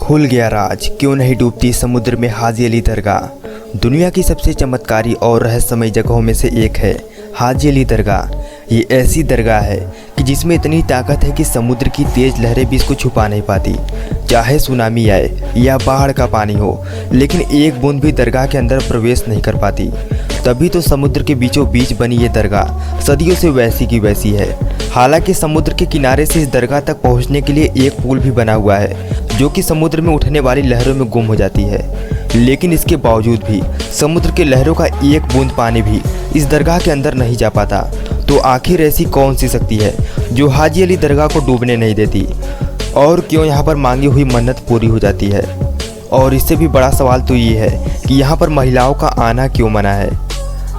खुल गया राज, क्यों नहीं डूबती समुद्र में हाजी अली दरगाह। दुनिया की सबसे चमत्कारी और रहस्यमय जगहों में से एक है हाजी अली दरगाह। ये ऐसी दरगाह है कि जिसमें इतनी ताकत है कि समुद्र की तेज़ लहरें भी इसको छुपा नहीं पाती। चाहे सुनामी आए या बाढ़ का पानी हो, लेकिन एक बूंद भी दरगाह के अंदर प्रवेश नहीं कर पाती। तभी तो समुद्र के बीचों बीच बनी ये दरगाह सदियों से वैसी की वैसी है। हालांकि समुद्र के किनारे से इस दरगाह तक पहुंचने के लिए एक पुल भी बना हुआ है, जो कि समुद्र में उठने वाली लहरों में गुम हो जाती है। लेकिन इसके बावजूद भी समुद्र की लहरों का एक बूंद पानी भी इस दरगाह के अंदर नहीं जा पाता। तो आखिर ऐसी कौन सी शक्ति है जो हाजी अली दरगाह को डूबने नहीं देती, और क्यों यहाँ पर मांगी हुई मन्नत पूरी हो जाती है? और इससे भी बड़ा सवाल तो ये है कि यहाँ पर महिलाओं का आना क्यों मना है।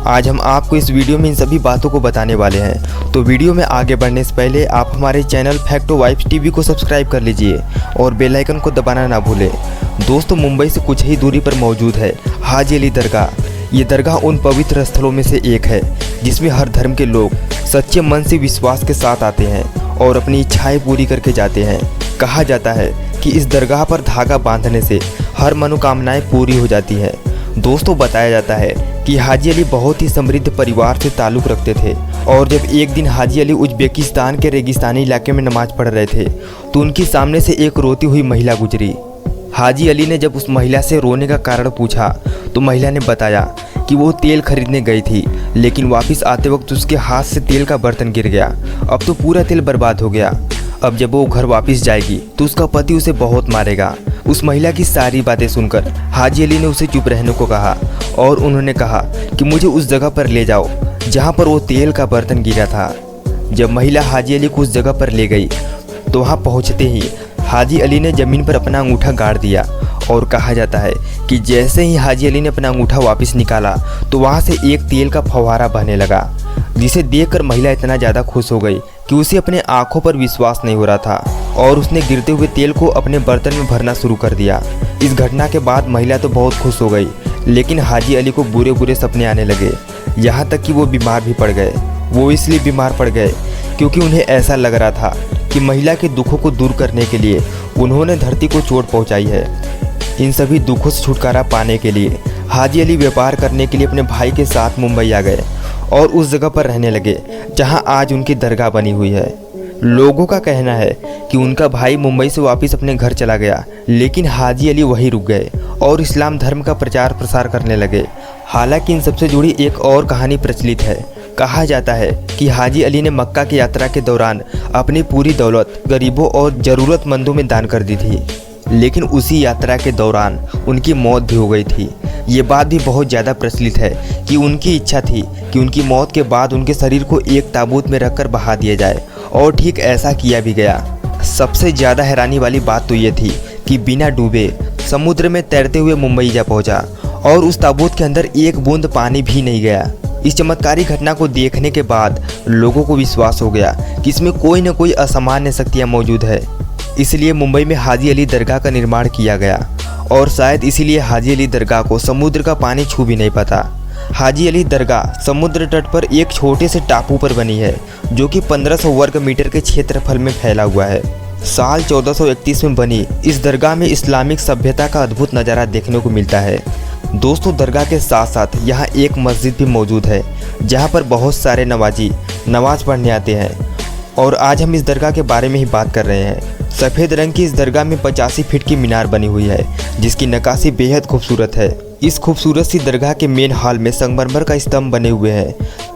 आज हम आपको इस वीडियो में इन सभी बातों को बताने वाले हैं। तो वीडियो में आगे बढ़ने से पहले आप हमारे चैनल फैक्टो वाइब्स टीवी को सब्सक्राइब कर लीजिए और बेल आइकन को दबाना ना भूलें। दोस्तों, मुंबई से कुछ ही दूरी पर मौजूद है हाजी अली दरगाह। ये दरगाह उन पवित्र स्थलों में से एक है जिसमें हर धर्म के लोग सच्चे मन से विश्वास के साथ आते हैं और अपनी इच्छाएं पूरी करके जाते हैं। कहा जाता है कि इस दरगाह पर धागा बांधने से हर मनोकामनाएं पूरी हो जाती हैं। दोस्तों, बताया जाता है कि हाजी अली बहुत ही समृद्ध परिवार से ताल्लुक़ रखते थे, और जब एक दिन हाजी अली उज़्बेकिस्तान के रेगिस्तानी इलाके में नमाज पढ़ रहे थे तो उनके सामने से एक रोती हुई महिला गुजरी। हाजी अली ने जब उस महिला से रोने का कारण पूछा तो महिला ने बताया कि वो तेल खरीदने गई थी, लेकिन वापस आते वक्त उसके हाथ से तेल का बर्तन गिर गया। अब तो पूरा तेल बर्बाद हो गया। अब जब वो घर वापस जाएगी तो उसका पति उसे बहुत मारेगा। उस महिला की सारी बातें सुनकर हाजी अली ने उसे चुप रहने को कहा, और उन्होंने कहा कि मुझे उस जगह पर ले जाओ जहाँ पर वो तेल का बर्तन गिरा था। जब महिला हाजी अली को उस जगह पर ले गई तो वहाँ पहुँचते ही हाजी अली ने ज़मीन पर अपना अंगूठा गाड़ दिया, और कहा जाता है कि जैसे ही हाजी अली ने अपना अंगूठा वापस निकाला तो वहाँ से एक तेल का फव्वारा बहने लगा, जिसे देखकर महिला इतना ज़्यादा खुश हो गई कि उसे अपने आंखों पर विश्वास नहीं हो रहा था, और उसने गिरते हुए तेल को अपने बर्तन में भरना शुरू कर दिया। इस घटना के बाद महिला तो बहुत खुश हो गई, लेकिन हाजी अली को बुरे बुरे सपने आने लगे। यहाँ तक कि वो बीमार भी पड़ गए। वो इसलिए बीमार पड़ गए क्योंकि उन्हें ऐसा लग रहा था कि महिला के दुखों को दूर करने के लिए उन्होंने धरती को चोट पहुँचाई है। इन सभी दुखों से छुटकारा पाने के लिए हाजी अली व्यापार करने के लिए अपने भाई के साथ मुंबई आ गए और उस जगह पर रहने लगे जहां आज उनकी दरगाह बनी हुई है। लोगों का कहना है कि उनका भाई मुंबई से वापस अपने घर चला गया, लेकिन हाजी अली वहीं रुक गए और इस्लाम धर्म का प्रचार प्रसार करने लगे। हालांकि इन सबसे जुड़ी एक और कहानी प्रचलित है। कहा जाता है कि हाजी अली ने मक्का की यात्रा के दौरान अपनी पूरी दौलत गरीबों और ज़रूरतमंदों में दान कर दी थी, लेकिन उसी यात्रा के दौरान उनकी मौत भी हो गई थी। ये बात भी बहुत ज़्यादा प्रचलित है कि उनकी इच्छा थी कि उनकी मौत के बाद उनके शरीर को एक ताबूत में रखकर बहा दिया जाए, और ठीक ऐसा किया भी गया। सबसे ज़्यादा हैरानी वाली बात तो ये थी कि बिना डूबे समुद्र में तैरते हुए मुंबई जा पहुँचा, और उस ताबूत के अंदर एक बूंद पानी भी नहीं गया। इस चमत्कारी घटना को देखने के बाद लोगों को विश्वास हो गया कि इसमें कोई न कोई असामान्य शक्तियाँ मौजूद है। इसलिए मुंबई में हाजी अली दरगाह का निर्माण किया गया, और शायद इसीलिए हाजी अली दरगाह को समुद्र का पानी छू भी नहीं पाता। हाजी अली दरगाह समुद्र तट पर एक छोटे से टापू पर बनी है, जो कि 1500 वर्ग मीटर के क्षेत्रफल में फैला हुआ है। साल 1431 में बनी इस दरगाह में इस्लामिक सभ्यता का अद्भुत नज़ारा देखने को मिलता है। दोस्तों, दरगाह के साथ साथ यहाँ एक मस्जिद भी मौजूद है, जहाँ पर बहुत सारे नवाजी नमाज पढ़ने आते हैं, और आज हम इस दरगाह के बारे में ही बात कर रहे हैं। सफ़ेद रंग की इस दरगाह में 85 फीट की मीनार बनी हुई है, जिसकी नक्काशी बेहद खूबसूरत है। इस खूबसूरत सी दरगाह के मेन हॉल में संगमरमर का स्तंभ बने हुए हैं,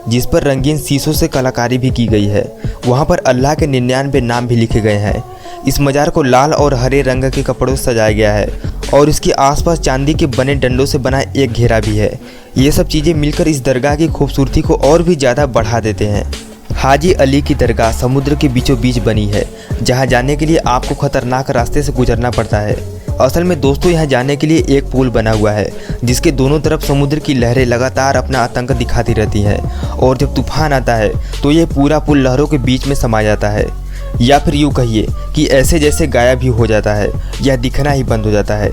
जिस पर रंगीन शीशों से कलाकारी भी की गई है। वहाँ पर अल्लाह के 99 नाम भी लिखे गए हैं। इस मज़ार को लाल और हरे रंग के कपड़ों से सजाया गया है, और इसके आसपास चांदी के बने डंडों से बना एक घेरा भी है। ये सब चीज़ें मिलकर इस दरगाह की खूबसूरती को और भी ज़्यादा बढ़ा देते हैं। हाजी अली की दरगाह समुद्र के बीचों बीच बनी है, जहां जाने के लिए आपको खतरनाक रास्ते से गुजरना पड़ता है। असल में दोस्तों, यहां जाने के लिए एक पुल बना हुआ है, जिसके दोनों तरफ समुद्र की लहरें लगातार अपना आतंक दिखाती रहती हैं, और जब तूफान आता है तो ये पूरा पुल लहरों के बीच में समा जाता है, या फिर यूँ कहिए कि ऐसे जैसे गायब ही हो जाता है या दिखना ही बंद हो जाता है।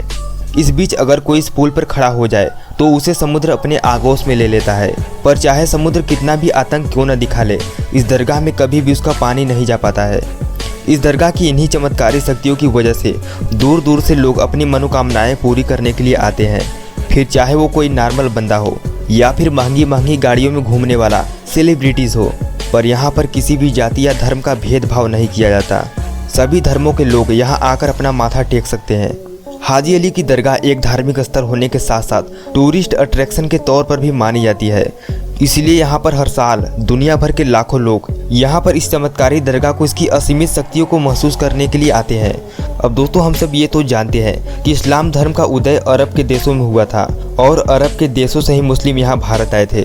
इस बीच अगर कोई इस पुल पर खड़ा हो जाए तो उसे समुद्र अपने आगोश में ले लेता है, पर चाहे समुद्र कितना भी आतंक क्यों न दिखा ले, इस दरगाह में कभी भी उसका पानी नहीं जा पाता है। इस दरगाह की इन्हीं चमत्कारी शक्तियों की वजह से दूर दूर से लोग अपनी मनोकामनाएं पूरी करने के लिए आते हैं, फिर चाहे वो कोई नॉर्मल बंदा हो या फिर महंगी महंगी गाड़ियों में घूमने वाला सेलिब्रिटीज़ हो। पर यहाँ पर किसी भी जाति या धर्म का भेदभाव नहीं किया जाता। सभी धर्मों के लोग यहाँ आकर अपना माथा टेक सकते हैं। हाजी अली की दरगाह एक धार्मिक स्थल होने के साथ साथ टूरिस्ट अट्रैक्शन के तौर पर भी मानी जाती है। इसलिए यहाँ पर हर साल दुनिया भर के लाखों लोग यहाँ पर इस चमत्कारी दरगाह को इसकी असीमित शक्तियों को महसूस करने के लिए आते हैं। अब दोस्तों, हम सब ये तो जानते हैं कि इस्लाम धर्म का उदय अरब के देशों में हुआ था और अरब के देशों से ही मुस्लिम यहाँ भारत आए थे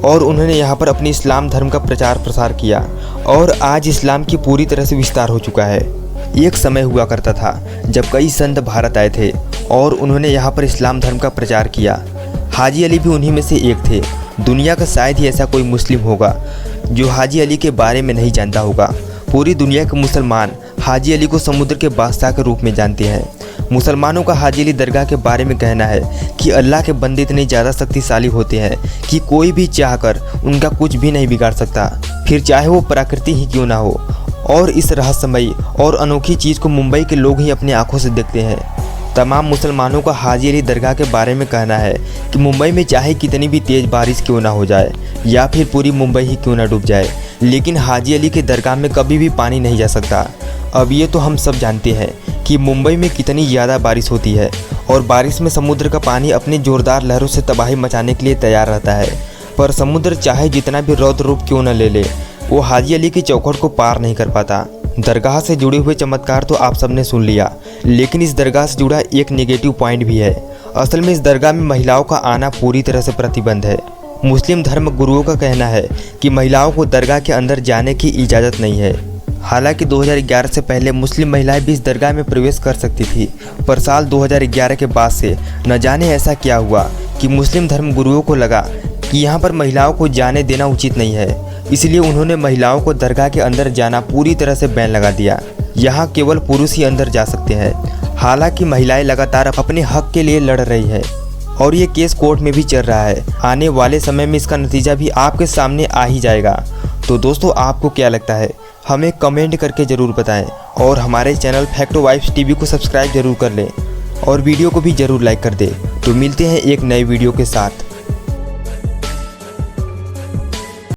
और उन्होंने यहाँ पर अपनी इस्लाम धर्म का प्रचार प्रसार किया और आज इस्लाम की पूरी तरह से विस्तार हो चुका है। एक समय हुआ करता था जब कई संत भारत आए थे और उन्होंने यहाँ पर इस्लाम धर्म का प्रचार किया। हाजी अली भी उन्हीं में से एक थे। दुनिया का शायद ही ऐसा कोई मुस्लिम होगा जो हाजी अली के बारे में नहीं जानता होगा। पूरी दुनिया के मुसलमान हाजी अली को समुद्र के बादशाह के रूप में जानते हैं। मुसलमानों का हाजी अली दरगाह के बारे में कहना है कि अल्लाह के बंदे इतने ज़्यादा शक्तिशाली होते हैं कि कोई भी चाहकर उनका कुछ भी नहीं बिगाड़ सकता, फिर चाहे वो प्रकृति ही क्यों ना हो। और इस रहस्यमयी और अनोखी चीज़ को मुंबई के लोग ही अपनी आंखों से देखते हैं। तमाम मुसलमानों का हाजी अली दरगाह के बारे में कहना है कि मुंबई में चाहे कितनी भी तेज़ बारिश क्यों ना हो जाए या फिर पूरी मुंबई ही क्यों ना डूब जाए, लेकिन हाजी अली के दरगाह में कभी भी पानी नहीं जा सकता। अब ये तो हम सब जानते हैं कि मुंबई में कितनी ज़्यादा बारिश होती है और बारिश में समुद्र का पानी अपनी ज़ोरदार लहरों से तबाही मचाने के लिए तैयार रहता है। पर समुद्र चाहे जितना भी रौद्र रूप क्यों न ले ले, वो हाजी अली की चौखट को पार नहीं कर पाता। दरगाह से जुड़े हुए चमत्कार तो आप सबने सुन लिया, लेकिन इस दरगाह से जुड़ा एक नेगेटिव पॉइंट भी है। असल में इस दरगाह में महिलाओं का आना पूरी तरह से प्रतिबंध है। मुस्लिम धर्म गुरुओं का कहना है कि महिलाओं को दरगाह के अंदर जाने की इजाज़त नहीं है। हालांकि 2011 से पहले मुस्लिम महिलाएं भी इस दरगाह में प्रवेश कर सकती थी, पर साल 2011 के बाद से न जाने ऐसा क्या हुआ कि मुस्लिम धर्म गुरुओं को लगा कि यहाँ पर महिलाओं को जाने देना उचित नहीं है, इसलिए उन्होंने महिलाओं को दरगाह के अंदर जाना पूरी तरह से बैन लगा दिया। यहाँ केवल पुरुष ही अंदर जा सकते हैं। हालांकि महिलाएं लगातार अपने हक के लिए लड़ रही है और ये केस कोर्ट में भी चल रहा है। आने वाले समय में इसका नतीजा भी आपके सामने आ ही जाएगा। तो दोस्तों, आपको क्या लगता है हमें कमेंट करके ज़रूर बताएं और हमारे चैनल फैक्टो वाइब्स टीवी को सब्सक्राइब जरूर कर लें और वीडियो को भी ज़रूर लाइक कर दें। तो मिलते हैं एक नए वीडियो के साथ।